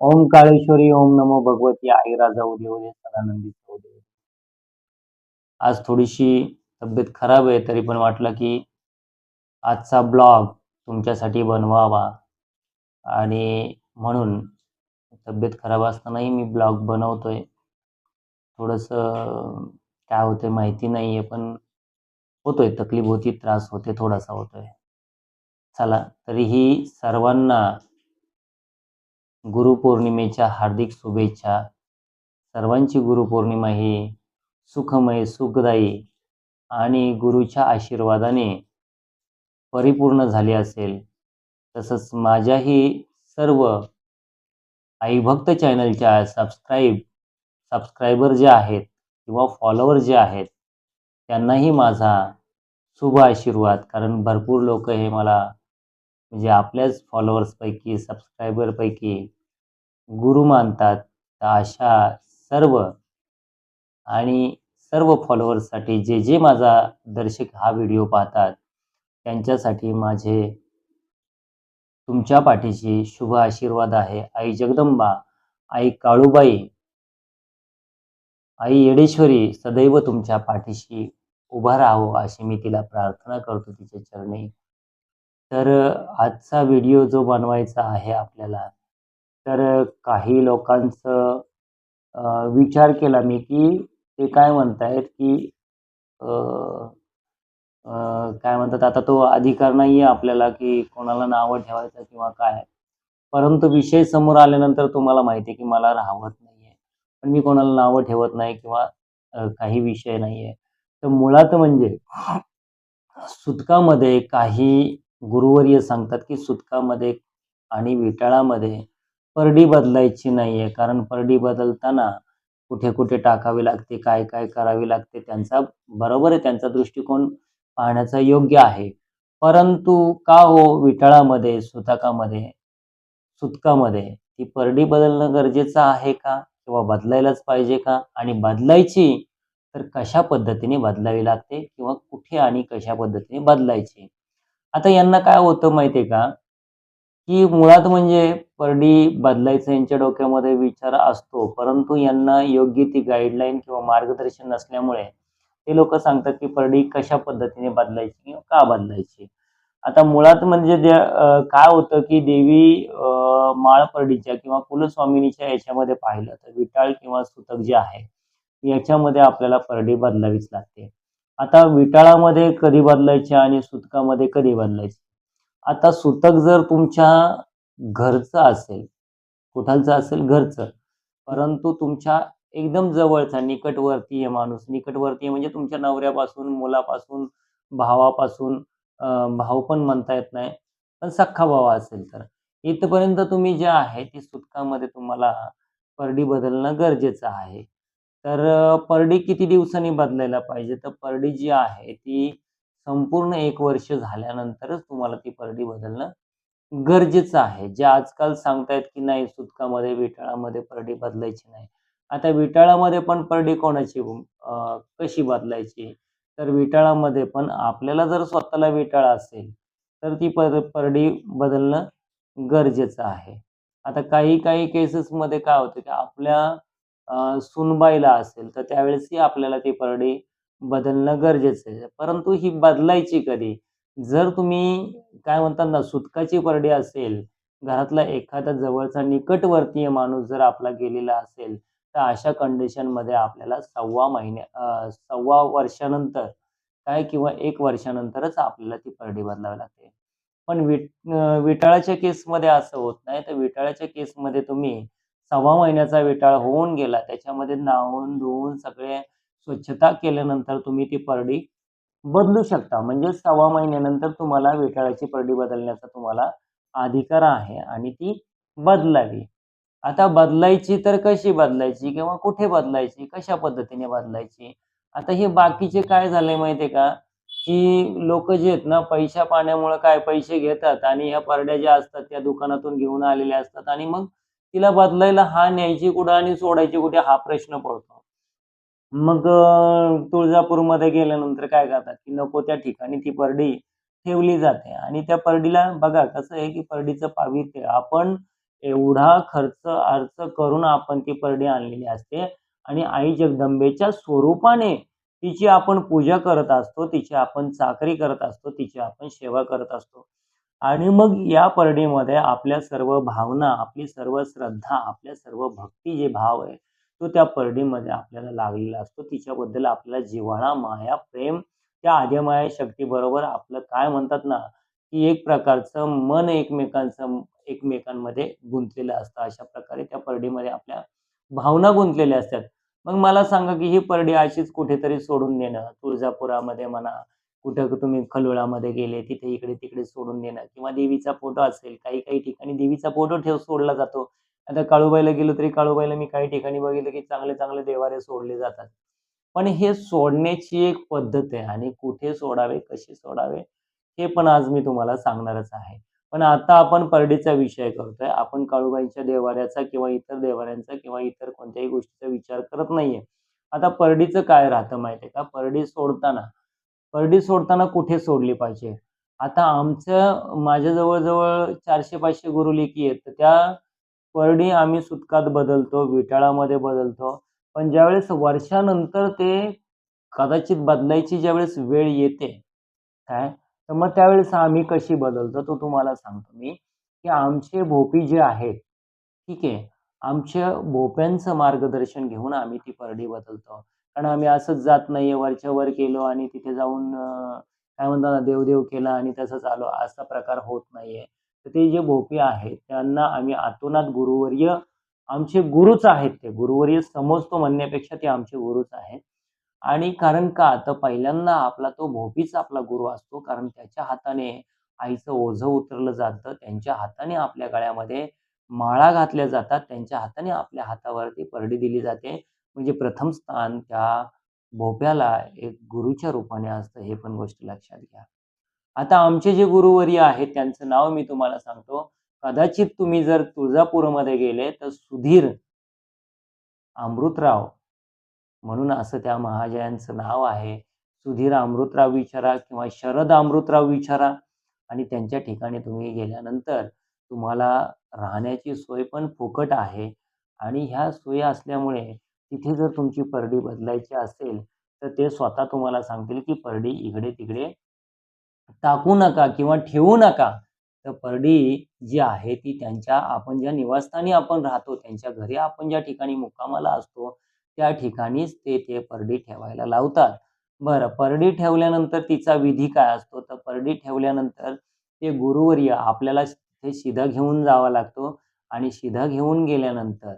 ओंकारेश्वरी ओम नमो भगवती आई राजा उदे उदे सदानंदी उदे. आज थोडीशी तब्येत खराब आहे, तरी पण वाटलं की आजचा ब्लॉग तुमच्यासाठी बनवावा आणि म्हणून तब्येत खराब असतानाही मी ब्लॉग बनवतोय. थोडंसं काय होतंय माहिती नाहीये, पण होतोय, तकलीफ होती, त्रास होते, थोडासा होतोय. चला, तरीही सर्वांना गुरुपौर्णिमेच्या हार्दिक शुभेच्छा. सर्वांची गुरुपौर्णिमा ही सुखमय, सुखदायी आणि गुरुच्या आशीर्वादाने परिपूर्ण झाली असेल. तसंच माझ्याही सर्व आईभक्त चॅनलच्या सबस्क्रायबर जे आहेत किंवा फॉलोवर जे आहेत, त्यांनाही माझा शुभ आशीर्वाद. कारण भरपूर लोक हे मला म्हणजे आपल्याच फॉलोअर्सपैकी, सबस्क्रायबरपैकी गुरु मानतात. तर अशा सर्व आणि सर्व फॉलोअर्ससाठी जे माझा दर्शक हा व्हिडिओ पाहतात, त्यांच्यासाठी माझे तुमच्या पाठीशी शुभ आशीर्वाद आहे. आई जगदंबा, आई काळूबाई, आई येडेश्वरी सदैव तुमच्या पाठीशी उभा राहो अशी मी तिला प्रार्थना करतो तिच्या चरणी. तर आजचा व्हिडिओ जो बनवायचा आहे आपल्याला, तर काही लोकांचं विचार केला मी की ते काय म्हणतायत की अ, काय म्हणतात, आता तो अधिकार नाही आहे आपल्याला की कोणाला नावं ठेवायचं किंवा काय. परंतु विषय समोर आल्यानंतर तुम्हाला माहिती आहे की मला राहवत नाही आहे. पण मी कोणाला नावं ठेवत नाही किंवा काही विषय नाही आहे. तर मुळात म्हणजे सुतकामध्ये काही गुरुवर्य सांगतात की सुतकामध्ये आणि विटाळामध्ये परडी बदलायची नाही आहे. कारण परडी बदलताना कुठे-कुठे टाकावी लागते, काय-काय करावी लागते. बरोबर आहे, त्यांचा दृष्टिकोन पाहण्याचा योग्य आहे. परंतु का हो विटाळामध्ये, सुतकामध्ये ती परडी बदलणं गरजेचं आहे का? किंवा बदलायलाच पाहिजे का? आणि बदलायची तर कशा पद्धतीने बदलावी लागते किंवा कुठे आणि कशा पद्धतीने बदलायची? आता यांना काय होतं माहिती आहे का? की मुळात म्हणजे परडी बदलायचा यांच्या डोक्यामध्ये विचार असतो, परंतु यांना योग्य ती गाईडलाईन किंवा मार्गदर्शन नसल्यामुळे ते लोकं सांगतात की परडी कशा पद्धतीने बदलायची किंवा का बदलायची. आता मुळात म्हणजे काय होतं की देवी माळ परडीच्या किंवा कुलस्वामिनीच्या याच्यामध्ये पाहिलं तर विटाळ किंवा सुतक जे आहे, याच्यामध्ये आपल्याला परडी बदलावीच लागते. आता विटाळामध्ये कधी बदलायची आणि सुतकामध्ये कधी बदलायची? आता सुतक जर तुमच्या घरचं असेल, कुठालचं असेल घरचं, परंतु तुमच्या एकदम जवळचा निकटवर्तीय माणूस, निकटवर्तीय म्हणजे तुमच्या नवऱ्यापासून, मुलापासून, भावापासून, भाऊ पण म्हणता येत नाही, पण सख्खा भाव असेल तर. इथपर्यंत तुम्ही जे आहे ती सुतकामध्ये तुम्हाला परडी बदलणं गरजेचं आहे. तर परडी किती दिवसांनी बदलायला पाहिजे? तर परडी जी आहे ती संपूर्ण 1 वर्ष झाल्यानंतरच तुम्हाला ती परडी बदलणं गरजेचं आहे. जे आजकाल सांगतायत की नाही सुतकामध्ये, विटाळामध्ये परडी बदलायची नाही. आता विटाळामध्ये पण परडी कशी बदलायची? तर विटाळामध्ये पण आपल्याला जर स्वतःला विटाळ असेल, तर ती परडी बदलणं गरजेचं आहे. आता काही केसेसमध्ये काय होतं की आपल्या सूनबाईला असेल, तर त्यावेळेसही आपल्याला ती परडी बदलणं गरजेचं आहे. परंतु ही बदलायची कधी? जर तुम्ही काय म्हणतात ना, सुतकाची परडी असेल, घरातला एखादा जवळचा निकटवर्तीय माणूस जर आपला गेलेला असेल, तर अशा कंडिशनमध्ये आपल्याला सव्वा वर्षानंतर काय किंवा 1 वर्षानंतरच आपल्याला ती परडी बदलावी लागते. पण विटाळाच्या केसमध्ये असं होत नाही. तर विटाळाच्या केसमध्ये तुम्ही सव्वा महिन्याचा विटाळ होऊन गेला, त्याच्यामध्ये न्हावून-धुवून सगळे स्वच्छता केल्यानंतर तुम्ही ती परडी बदलू शकता. म्हणजे सव्वा महिन्यानंतर तुम्हाला विटाळाची परडी बदलण्याचा तुम्हाला अधिकार आहे आणि ती बदलावी. आता बदलायची तर कशी बदलायची किंवा कुठे बदलायची, कशा पद्धतीने बदलायची? आता हे बाकीचे काय झालंय माहिती आहे का, की लोकं जे आहेत ना, पैशा-पाण्यामुळं काय पैसे घेतात आणि ह्या परड्या ज्या असतात त्या दुकानातून घेऊन आलेल्या असतात आणि मग तिला बदलायला न्यायची कुठं आणि सोडायची कुठे हा प्रश्न पडतो. मग तुळजापूरमध्ये गेल्यानंतर काय करतात, की नको त्या ठिकाणी ती परडी ठेवली जाते आणि त्या परडीला बघा कसं आहे, की परडीचं पावित्र्य आपण एवढा खर्च करून आपण ती परडी आणलेली असते आणि आई जगदंबेच्या स्वरूपाने तिची आपण पूजा करत असतो, तिची आपण चाकरी करत असतो, तिची आपण सेवा करत असतो. आणि मग या परडीमध्ये आपल्या सर्व भावना, आपली सर्व श्रद्धा, आपल्या सर्व भक्ती जे भाव आहे, तो त्या परडीमध्ये आपल्याला लागलेला असतो. तिच्याबद्दल आपल्याला जिव्हाळा, माया, प्रेम त्या आद्यमाया शक्तीबरोबर आपलं काय म्हणतात ना, की एक प्रकारचं मन एकमेकांमध्ये गुंतलेलं असतं. अशा प्रकारे त्या परडीमध्ये आपल्या भावना गुंतलेल्या असतात. मग मला सांगा, की ही परडी अशीच कुठेतरी सोडून देणं, तुळजापुरामध्ये म्हणा, कुठं तुम्ही खलुळामध्ये गेले, तिथे इकडे-तिकडे सोडून देणं किंवा देवीचा फोटो असेल, काही-काही ठिकाणी देवीचा फोटो सोडला जातो. आता काळूबाईला गेलो तरी काळूबाईला मी काही ठिकाणी बघितलं, की चांगले-चांगले देव्हारे सोडले जातात. पण हे सोडण्याची एक पद्धत आहे आणि कुठे सोडावे, कसे सोडावे, हे पण आज मी तुम्हाला सांगणारच आहे. पण आता आपण परडीचा विषय करतोय. आपण काळूबाईच्या देव्हाऱ्याचा किंवा इतर देव्हाऱ्यांचा किंवा इतर कोणत्याही गोष्टीचा विचार करत नाहीये. आता परडीचं काय राहतं माहिती आहे का? परडी सोडताना कुठे सोडली पाहिजे? आता माझ्या जवळ-जवळ 400-500 गुरुलेकी आहेत. तर त्या परडी आम्ही सुतकात बदलतो, विटाळामध्ये बदलतो. पण ज्यावेळेस वर्षानंतर ते कदाचित बदलायची ज्यावेळेस वेळ येते, काय, तर मग त्यावेळेस आम्ही कशी बदलतो तो तुम्हाला सांगतो मी, की आमचे भोपी जे आहेत, ठीक आहे. आमच्या भोप्यांचं मार्गदर्शन घेऊन आम्ही ती परडी बदलतो. कारण आम्ही असंच जात नाहीये, वरच्या वर केलो आणि तिथे जाऊन काय म्हणतात ना, देव-देव केला आणि तसंच आलो, असा प्रकार होत नाहीये. तर ते जे भोपी आहेत, त्यांना आम्ही आतोनात गुरुवर्य आमचे गुरुच आहेत ते. गुरुवर्य समजतो म्हणण्यापेक्षा ते आमचे गुरुच आहेत. आणि कारण का? तर पहिल्यांदा आपला तो भोपीच आपला गुरु असतो. कारण त्याच्या हाताने आईचं ओझं उतरलं जातं. त्यांच्या हाताने आपल्या गळ्यामध्ये माळा घातल्या जातात. त्यांच्या हाताने आपल्या हातावरती परडी दिली जाते. म्हणजे प्रथम स्थान त्या भोप्याला एक गुरुच्या रूपाने असतं, हे पण गोष्ट लक्षात घ्या. आता आमचे जे गुरुवर्य आहेत, त्यांचं नाव मी तुम्हाला सांगतो. कदाचित तुम्ही जर तुळजापूरमध्ये गेले, तर सुधीर अमृतराव म्हणून असं त्या महाजयांचं नाव आहे. सुधीर अमृतराव विचारा किंवा शरद अमृतराव विचारा आणि त्यांच्या ठिकाणी तुम्ही गेल्यानंतर तुम्हाला राहण्याची सोय पण फुकट आहे आणि ह्या सोयी असल्यामुळे तिथे जर तुमची परडी बदलायची असेल, तर ते स्वतः तुम्हाला सांगतील, की परडी इकडे-तिकडे टाकू नका किंवा ठेवू नका. तर परडी जी आहे ती आपण ज्या निवासस्थानी आपण राहतो, त्यांच्या घरी आपण ज्या ठिकाणी मुक्कामाला असतो, त्या ठिकाणीच ते परडी ठेवायला लावतात. बरं, परडी ठेवल्यानंतर तिचा विधी काय असतो? तर परडी ठेवल्यानंतर ते गुरुवर्य आपल्याला ते शिधा घेऊन जावा लागतो आणि शिधा घेऊन गेल्यानंतर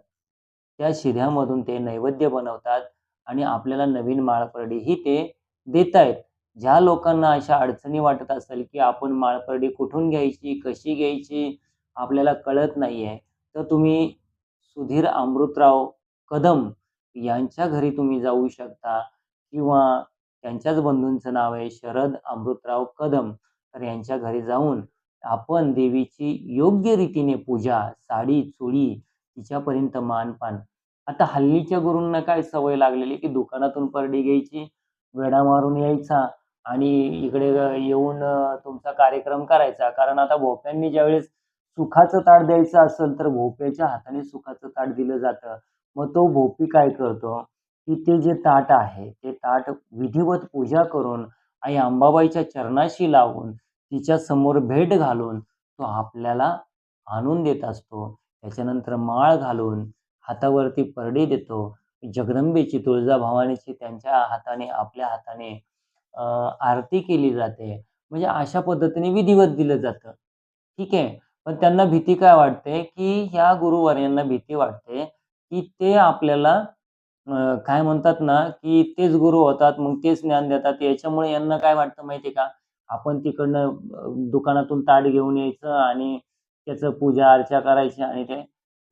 त्या शिध्यामधून ते नैवेद्य बनवतात आणि आपल्याला नवीन माळपरडीही ते देतायत. ज्या लोकांना अशा अडचणी वाटत असेल, की आपण माळपरडी कुठून घ्यायची, कशी घ्यायची, आपल्याला कळत नाहीये, तर तुम्ही सुधीर अमृतराव कदम यांच्या घरी तुम्ही जाऊ शकता किंवा त्यांच्याच बंधूंचं नाव आहे शरद अमृतराव कदम. तर यांच्या घरी जाऊन आपण देवीची योग्य रीतीने पूजा, साडी, चोळी तिच्यापर्यंत मानपान. आता हल्लीच्या गुरूंना काय सवय लागलेली, की दुकानातून परडी घ्यायची, वेडा मारून यायचा आणि इकडे येऊन तुमचा कार्यक्रम करायचा. कारण आता भोप्यांनी ज्यावेळेस सुखाचं ताट द्यायचं असेल, तर भोप्याच्या हाताने सुखाचं ताट दिलं जातं. मग तो भोपी काय करतो, की ते जे ताट आहे, ते ताट विधिवत पूजा करून, आई अंबाबाईच्या चरणाशी लावून, तिच्यासमोर भेट घालून, तो आपल्याला आणून देत असतो. त्याच्यानंतर माळ घालून, हातावरती परडी देतो. जगदंबेची, तुळजाभवानीची त्यांच्या हाताने, आपल्या हाताने आरती केली जाते. म्हणजे अशा पद्धतीने विधिवत दिलं जातं. ठीक आहे. पण त्यांना भीती काय वाटते, की ह्या गुरुवर्यांना भीती वाटते, की ते आपल्याला काय म्हणतात ना, की तेच गुरु होतात, मग तेच ज्ञान देतात. याच्यामुळे यांना काय वाटतं माहिती आहे का? आपण तिकडनं दुकानातून ताट घेऊन यायचं आणि त्याचं पूजा-अर्चा करायची आणि ते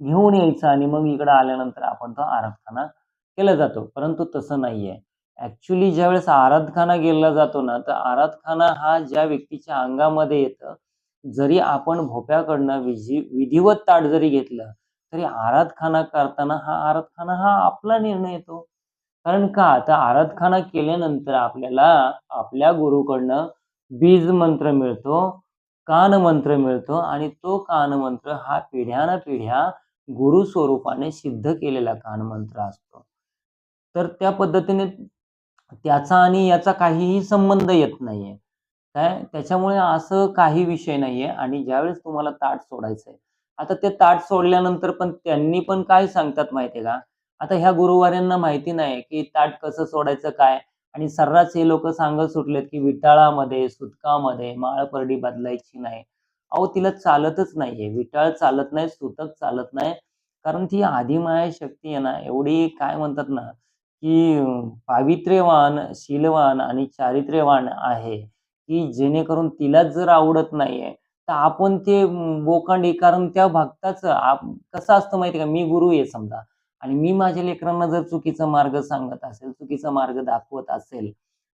घेऊन यायचं आणि मग इकडं आल्यानंतर आपण तो आराधना केला जातो. परंतु तसं नाहीये. ॲक्चुअली ज्यावेळेस आराधखाना केला जातो ना, तर आराधखाना हा ज्या व्यक्तीच्या अंगामध्ये येतं, जरी आपण भोप्याकडनं विधिवत ताट जरी घेतलं, तरी आराधखाना करताना हा आपला निर्णय येतो. कारण का? तर आराधखाना केल्यानंतर आपल्याला आपल्या गुरुकडनं बीज मंत्र मिळतो. कानमंत्र मिळतो आणि तो कानमंत्र हा पिढ्यानपिढ्या गुरु स्वरूपाने सिद्ध केलेला कानमंत्र असतो. तर त्या पद्धतीने त्याचा आणि याचा काहीही संबंध येत नाहीये. काय त्याच्यामुळे असं काही विषय नाहीये आणि ज्यावेळेस तुम्हाला ताट सोडायचंय, आता ते ताट सोडल्यानंतर पण त्यांनी पण काय सांगतात माहिती का? आता ह्या गुरुवाऱ्यांना माहिती नाही की ताट कसं सोडायचं काय? आणि सर्रास हे लोकं सांगत सुटलेत की विटाळामध्ये, सुतकामध्ये माळपरडी बदलायची नाही. अहो तिला चालतच नाहीये. विटाळ चालत नाही, सुतक चालत नाही. कारण ती आदिमाया शक्ती आहे ना, एवढी काय म्हणतात ना, की पावित्र्यवान, शीलवान आणि चारित्र्यवान आहे, की जेणेकरून तिलाच जर आवडत नाहीये, तर आपण ते बोकांडी कारण त्या भक्ताचं कसं असतं माहिती आहे का, मी गुरु आहे समजा आणि मी माझ्या लेकरांना जर चुकीचा मार्ग सांगत असेल, चुकीचा मार्ग दाखवत असेल,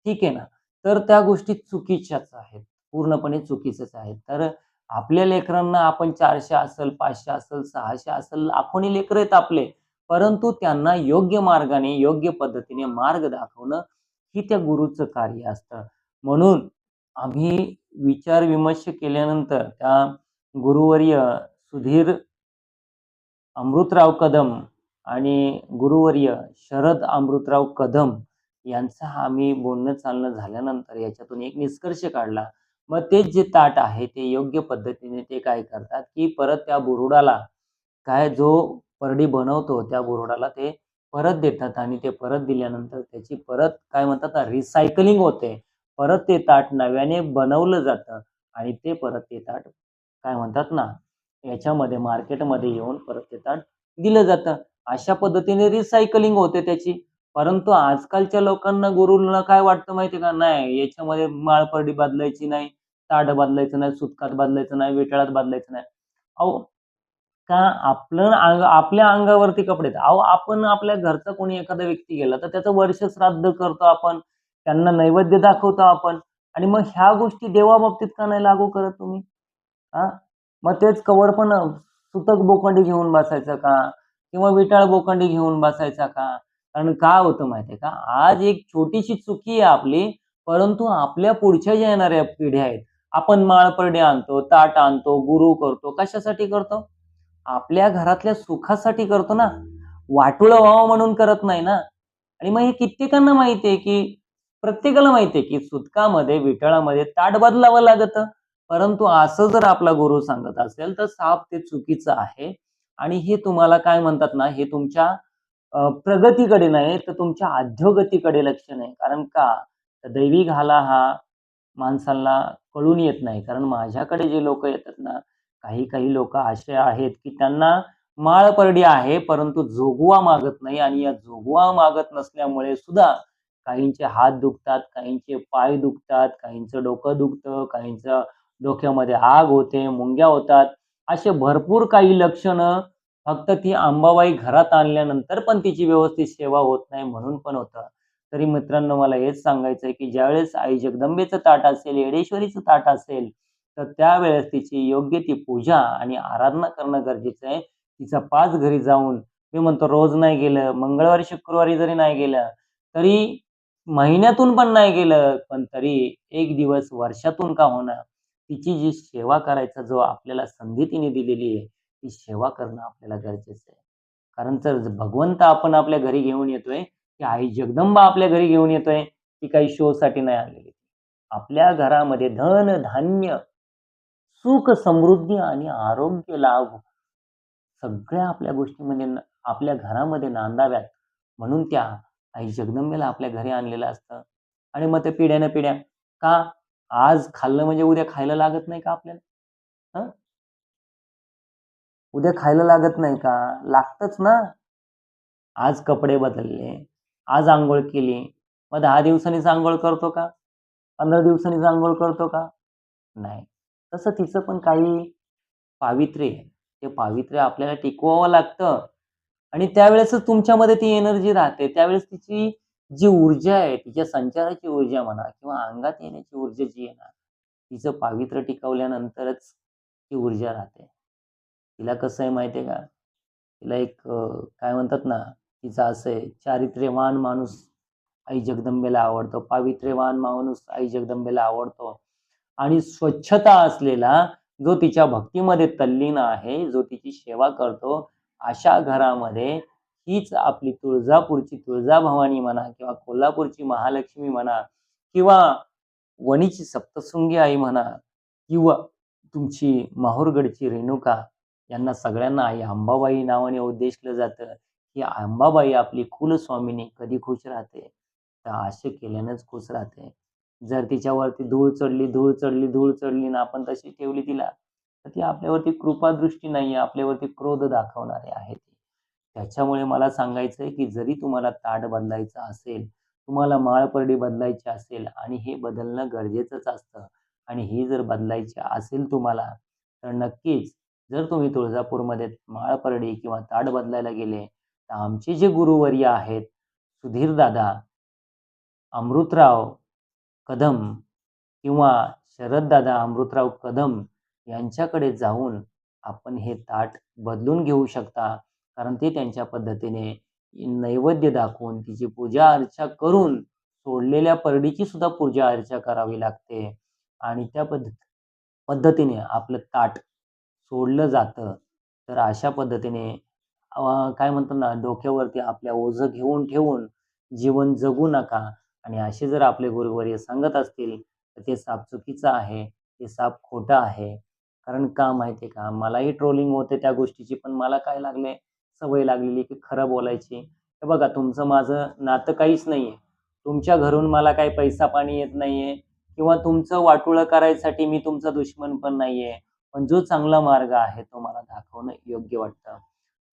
ठीक आहे ना, तर त्या गोष्टी चुकीच्याच आहेत. पूर्णपणे चुकीच्याच आहेत. तर आपल्या लेकरांना आपण 400 असेल, 500 असेल, 600 असेल, लाखोनी लेकरं आहेत आपले. परंतु त्यांना योग्य मार्गाने, योग्य पद्धतीने मार्ग दाखवणं, ही त्या गुरूचं कार्य असतं. म्हणून आम्ही विचार-विमर्श केल्यानंतर त्या गुरुवर्य सुधीर अमृतराव कदम आणि गुरुवर्य शरद अमृतराव कदम यांचं आम्ही बोलणं-चालणं झाल्यानंतर याच्यातून एक निष्कर्ष काढला. मग तेच जे ताट आहे, ते योग्य पद्धतीने ते काय करतात, की परत त्या बुरुडाला काय जो परडी बनवतो त्या बोर्डाला ते परत देतात आणि ते परत दिल्यानंतर त्याची परत काय म्हणतात ना रिसायकलिंग होते. परत ते ताट नव्याने बनवलं जातं आणि ते परत ते ताट काय म्हणतात ना, याच्यामध्ये मार्केटमध्ये येऊन परत ते ताट दिलं जातं. अशा पद्धतीने रिसायकलिंग होते त्याची. परंतु आजकालच्या लोकांना गुरूंना काय वाटतं माहिती का? नाही याच्यामध्ये माळपरडी बदलायची नाही, ताट बदलायचं नाही, सुतकात बदलायचं नाही, विठळात बदलायचं नाही. अहो का आपल्या अंगावरती कपडे आहेत. अहो, आपण आपल्या घरचा कोणी एखादा व्यक्ती गेला, तर त्याचं वर्ष श्राद्ध करतो आपण. त्यांना नैवेद्य दाखवतो आपण आणि मग ह्या गोष्टी देवाबाबतीत का नाही लागू करत तुम्ही? हां, मग तेच कवर पण सुतक बोकंडी घेऊन बसायचं का? किंवा विटाळ बोकंडी घेऊन बसायचा का? कारण काय होतं माहिती आहे का? आज एक छोटीशी चुकी आहे आपली, परंतु आपल्या पुढच्या ज्या येणाऱ्या पिढ्या आहेत, आपण माळपरडे आणतो, ताट आणतो, गुरु करतो. कशासाठी करतो? आपल्या घरातल्या सुखासाठी करतो ना. वाटोळं व्हावं म्हणून करत नाही ना. आणि मग हे कित्येकांना माहिती आहे, की प्रत्येकाला माहिती आहे, की सुतकामध्ये, विठळामध्ये ताट बदलावं लागतं. परंतु असं जर आपला गुरु सांगत असेल, तर साफ ते चुकीचं आहे. आणि हे तुम्हाला काय म्हणतात ना, हे तुमच्या प्रगतीकडे नाही, तर तुमच्या अधोगतीकडे लक्ष नाही. कारण का? तर दैवी घाला हा माणसाला कळून येत नाही. कारण माझ्याकडे जे लोकं येतात ना, काही-काही लोकं असे आहेत, की त्यांना माळपरडी आहे, परंतु जोगवा मागत नाही आणि या जोगवा मागत नसल्यामुळे सुद्धा काहींचे हात दुखतात, काहींचे पाय दुखतात, काहींचं डोकं दुखतं, काहींचं डोक्यामध्ये आग होते, मुंग्या होतात. असे भरपूर काही लक्षणं फक्त ती अंबाबाई घरात आणल्यानंतर पण तिची व्यवस्थित सेवा होत नाही म्हणून पण होतं. तरी मित्रांनो मला हेच सांगायचं आहे, की ज्यावेळेस आई जगदंबेचं ताट असेल, येडेश्वरीचं ताट असेल, तर त्यावेळेस तिची योग्य ती पूजा आणि आराधना करणं गरजेचं आहे. तिचा पाच घरी जाऊन मी म्हणतो रोज नाही गेलं, मंगळवारी, शुक्रवारी जरी नाही गेलं, तरी महिन्यातून पण नाही गेलं, पण तरी एक दिवस वर्षातून का होईना, तिची जी सेवा करायचा जो आपल्याला संधी तिने दिलेली आहे, ती सेवा करणं आपल्याला गरजेचं आहे. कारण जर भगवंत आपण आपल्या घरी घेऊन येतोय, की आई जगदंबा आपल्या घरी घेऊन येतोय, ती काही शोसाठी नाही आलेली. आपल्या घरामध्ये धन, धान्य, सुख, समृद्धी आणि आरोग्य लाभ सगळ्या आपल्या गोष्टीमध्ये आपल्या घरामध्ये नांदाव्यात म्हणून त्या आई जगदंबेला आपल्या घरी आणलेलं असतं. आणि मग ते पिढ्यानपिढ्या का? आज खाल्लं म्हणजे उद्या खायला लागत नाही का आपल्याला? हं? उद्या खायला लागत नाही का? लागतंच ना. आज कपडे बदलले, आज अंघोळ केली. मग 10 दिवसांनीच अंघोळ करतो का? 15 दिवसांनीच अंघोळ करतो का? नाही. तसं तिचं पण काही पावित्र्य आहे. ते पावित्र्य आपल्याला टिकवावं लागतं आणि त्यावेळेसच तुमच्यामध्ये ती एनर्जी राहते. त्यावेळेस तिची जी ऊर्जा आहे, तिच्या संचाराची ऊर्जा म्हणा किंवा अंगात येण्याची ऊर्जा जी आहे ना, तिचं पावित्र्य टिकवल्यानंतरच ती ऊर्जा राहते. तिला कसं आहे माहिती आहे का? तिला एक काय म्हणतात ना, तिचं असं आहे चारित्र्यवान माणूस आई जगदंबेला आवडतो. पावित्र्यवान माणूस आई जगदंबेला आवडतो. आणि स्वच्छता असलेला, जो तिच्या भक्तीमध्ये तल्लीन आहे, जो तिची सेवा करतो, अशा घरामध्ये हीच आपली तुळजापूरची तुळजाभवानी म्हणा किंवा कोल्हापूरची महालक्ष्मी म्हणा किंवा वणीची सप्तशृंगी आई म्हणा किंवा तुमची माहूरगडची रेणुका, यांना सगळ्यांना आई अंबाबाई नावाने उद्देशलं जातं. ही अंबाबाई आपली कुलस्वामिनी कधी खुश राहते? तर असे केल्यानेच खुश राहते. जर तिच्यावरती धूळ चढली, धूळ चढली, धूळ चढली आणि आपण तशी ठेवली तिला, तर ती आपल्यावरती कृपादृष्टी नाहीये, आपल्यावरती क्रोध दाखवणारी आहे ती. त्याच्यामुळे मला सांगायचं आहे, की जरी तुम्हाला ताट बदलायचं असेल, तुम्हाला माळपरडी बदलायची असेल आणि हे बदलणं गरजेचंच असतं आणि ही जर बदलायची असेल तुम्हाला, तर नक्कीच जर तुम्ही तुळजापूरमध्ये माळपरडी किंवा ताट बदलायला गेले, तर आमचे जे गुरुवर्य आहेत, सुधीरदादा, अमृतराव कदम किंवा शरददादा अमृतराव कदम यांच्याकडे जाऊन आपण हे ताट बदलून घेऊ शकता. कारण ते त्यांच्या पद्धतीने नैवेद्य दाखवून, तिची पूजा-अर्चा करून, सोडलेल्या परडीची सुद्धा पूजा-अर्चा करावी लागते आणि त्या पद्धतीने आपलं ताट सोडलं जातं. तर अशा पद्धतीने काय म्हणतात ना, डोक्यावरती आपल्या ओझं घेऊन ठेवून जीवन जगू नका आणि असे जर आपले गुरुवर्य सांगत असतील, तर ते साप चुकीचं आहे, ते साप खोटं आहे. कारण का माहिती आहे का, मलाही ट्रोलिंग होते त्या गोष्टीची, पण मला काय लागले, सवय लागलेली की खरं बोलायची. हे बघा, तुमचं माझं नातं काहीच नाहीये. तुमच्या घरून मला काही पैसा-पाणी येत नाहीये किंवा तुमचं वाटोळं करायसाठी मी तुमचा दुश्मन पण नाहीये. पण जो चांगला मार्ग आहे, तो मला दाखवणं योग्य वाटतं.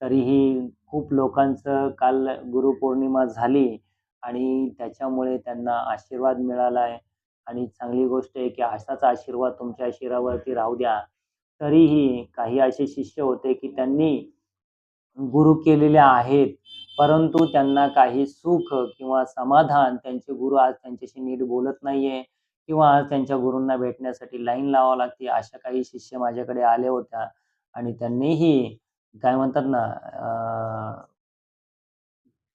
तरीही खूप लोकांचं काल गुरुपौर्णिमा झाली आणि त्याच्यामुळे त्यांना आशीर्वाद मिळाला आहे आणि चांगली गोष्ट आहे, की असाच आशीर्वाद तुमच्या शिरावरती राहू द्या. तरीही काही असे शिष्य होते, की त्यांनी गुरु केलेले आहेत, परंतु त्यांना काही सुख किंवा समाधान, त्यांचे गुरु आज त्यांच्याशी नीट बोलत नाहीये किंवा आज त्यांच्या गुरूंना भेटण्यासाठी लाईन लावावी लागते. अशा काही शिष्य माझ्याकडे आल्या होत्या आणि त्यांनीही काय म्हणतात ना,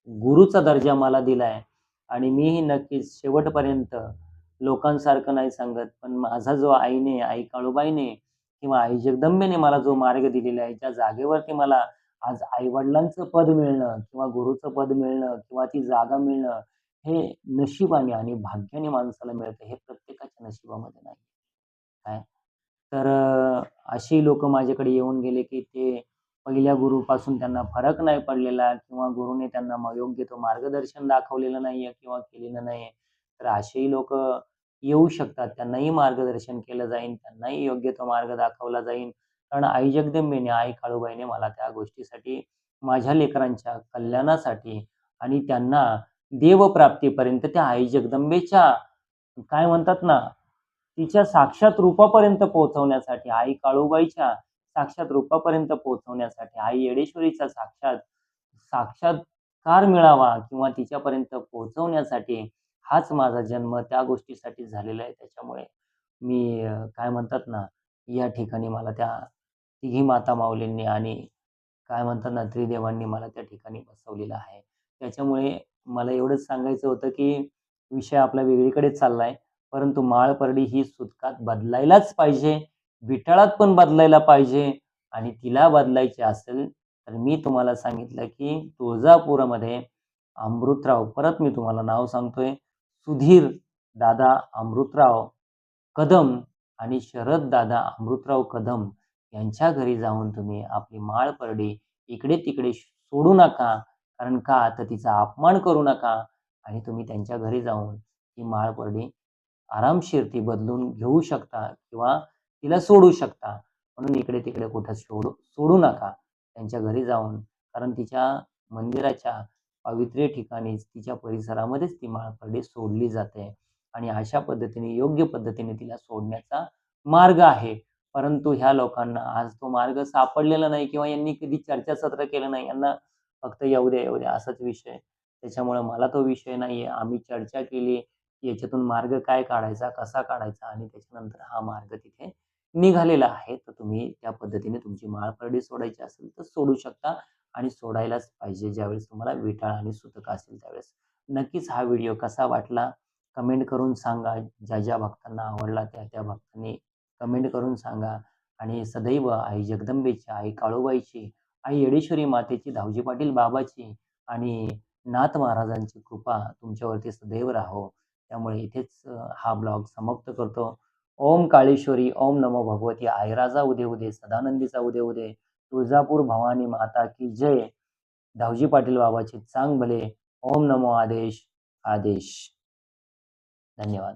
गुरुचा दर्जा मला दिलाय आणि मीही नक्कीच शेवटपर्यंत लोकांसारखं नाही सांगत, पण माझा जो आईने, आई काळूबाईने किंवा आई जगदंबेने मला जो मार्ग दिलेला आहे, ज्या जागेवरती मला आज आई-वडिलांचं पद मिळणं किंवा गुरुचं पद मिळणं किंवा ती जागा मिळणं, हे नशिबाने आणि भाग्याने माणसाला मिळतं. हे प्रत्येकाच्या नशिबामध्ये नाही. काय? तर अशी लोकं माझ्याकडे येऊन गेले, की ते पहिल्या गुरुपासून त्यांना फरक नाही पडलेला किंवा गुरुने त्यांना योग्य तो मार्गदर्शन दाखवलेलं नाहीये किंवा केलेलं नाहीये. तर असेही लोकं येऊ शकतात. त्यांनाही मार्गदर्शन केलं जाईल. त्यांनाही योग्य तो मार्ग दाखवला जाईल. कारण आई जगदंबेने, आई काळूबाईने मला त्या गोष्टीसाठी, माझ्या लेकरांच्या कल्याणासाठी आणि त्यांना देवप्राप्तीपर्यंत त्या आई जगदंबेच्या काय म्हणतात ना, तिच्या साक्षात रूपापर्यंत पोहोचवण्यासाठी, आई काळूबाईच्या साक्षात रूपापर्यंत पोहोचवण्यासाठी, आई येडेश्वरीचा साक्षात्कार मिळावा किंवा तिच्यापर्यंत पोहोचवण्यासाठी हाच माझा जन्म त्या गोष्टीसाठी झालेला आहे. त्याच्यामुळे मी काय म्हणतात ना, या ठिकाणी मला त्या तिघी माता माऊलींनी आणि काय म्हणतात ना, त्रिदेवांनी मला त्या ठिकाणी बसवलेलं आहे. त्याच्यामुळे मला एवढंच सांगायचं होतं, की विषय आपला वेगळीकडेच चाललाय. परंतु माळपरडी ही सुतकात बदलायलाच पाहिजे. विटाळात पण बदलायला पाहिजे आणि तिला बदलायची असेल, तर मी तुम्हाला सांगितलं, की तुळजापुरामध्ये अमृतराव, परत मी तुम्हाला नाव सांगतोय, सुधीर दादा अमृतराव कदम आणि शरददादा अमृतराव कदम यांच्या घरी जाऊन तुम्ही आपली माळपरडी इकडे-तिकडे सोडू नका. कारण का? तर तिचा अपमान करू नका आणि तुम्ही त्यांच्या घरी जाऊन ती माळपरडी आरामशीर ती बदलून घेऊ शकता किंवा तिला सोडू शकता. म्हणून इकडे-तिकडे कुठं सोडू सोडू नका. त्यांच्या घरी जाऊन, कारण तिच्या मंदिराच्या पावित्र्य ठिकाणीच, तिच्या परिसरामध्येच ती माळपरडी सोडली जाते आणि अशा पद्धतीने, योग्य पद्धतीने तिला सोडण्याचा मार्ग आहे. परंतु ह्या लोकांना आज तो मार्ग सापडलेला नाही किंवा यांनी कधी चर्चासत्र केलं नाही. यांना फक्त येऊ द्या, येऊ द्या असाच विषय. त्याच्यामुळे मला तो विषय नाहीये. आम्ही चर्चा केली, याच्यातून मार्ग काय काढायचा, कसा काढायचा आणि त्याच्यानंतर हा मार्ग तिथे निघालेला आहे. तर तुम्ही त्या पद्धतीने तुमची माळपरडी सोडायची असेल तर सोडू शकता आणि सोडायलाच पाहिजे ज्यावेळेस तुम्हाला विटाळ आणि सुतक असेल त्यावेळेस. नक्कीच हा व्हिडिओ कसा वाटला, कमेंट करून सांगा. ज्या ज्या भक्तांना आवडला त्या त्या भक्तांनी कमेंट करून सांगा. आणि सदैव आई जगदंबेची, आई काळूबाईची, आई येडेश्वरी मातेची, धावजी पाटील बाबाची आणि नाथ महाराजांची कृपा तुमच्यावरती सदैव राहो. त्यामुळे इथेच हा ब्लॉग समाप्त करतो. ओम काळेश्वरी, ओम नमो भगवती आयराजा उदे उदे, सदानंदीचा उदे उदे, तुळजापूर भवानी माता की जय. धावजी पाटील बाबाचे चांग भले. ओम नमो आदेश आदेश. धन्यवाद.